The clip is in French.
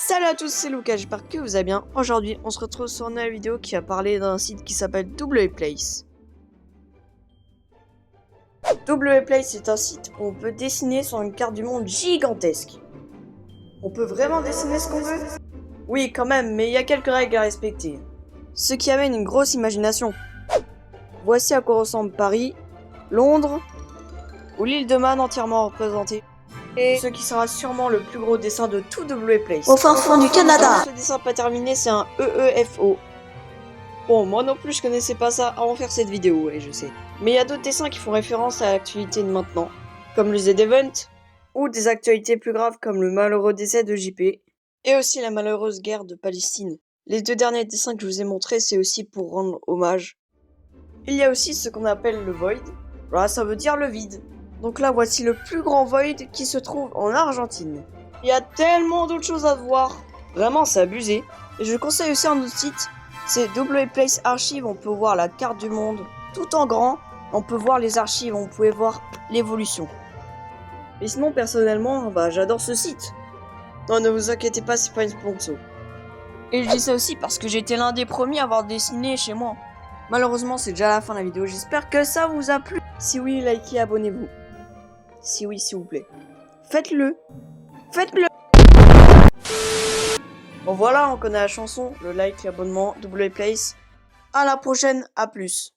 Salut à tous, c'est Lucas, j'espère que vous allez bien. Aujourd'hui, on se retrouve sur une nouvelle vidéo qui va parler d'un site qui s'appelle WPlace. WPlace est un site où on peut dessiner sur une carte du monde gigantesque. On peut vraiment dessiner ce qu'on veut? Oui, quand même, mais il y a quelques règles à respecter. Ce qui amène une grosse imagination. Voici à quoi ressemble Paris, Londres, ou l'île de Man entièrement représentée. Et ce qui sera sûrement le plus gros dessin de tout WPlace. Au fin fond du Canada. Ce dessin pas terminé, c'est un EEFO. Bon, moi non plus je connaissais pas ça avant de faire cette vidéo, ouais, je sais. Mais il y a d'autres dessins qui font référence à l'actualité de maintenant, comme le Z-Event, ou des actualités plus graves comme le malheureux décès de JP, et aussi la malheureuse guerre de Palestine. Les deux derniers dessins que je vous ai montrés, c'est aussi pour rendre hommage. Il y a aussi ce qu'on appelle le Void, voilà, ça veut dire le vide. Donc là, voici le plus grand Void qui se trouve en Argentine. Il y a tellement d'autres choses à voir, vraiment c'est abusé. Et je conseille aussi un autre site, c'est WPlace Archive, on peut voir la carte du monde tout en grand, on peut voir les archives, on pouvait voir l'évolution. Et sinon, personnellement, j'adore ce site. Non, ne vous inquiétez pas, c'est pas une sponsor. Et je dis ça aussi parce que j'étais l'un des premiers à avoir dessiné chez moi. Malheureusement, c'est déjà la fin de la vidéo, j'espère que ça vous a plu. Si oui, likez, abonnez-vous. Si oui, s'il vous plaît. Faites-le. Faites-le. Bon voilà, on connaît la chanson, le like, l'abonnement, WPlace. À la prochaine, à plus.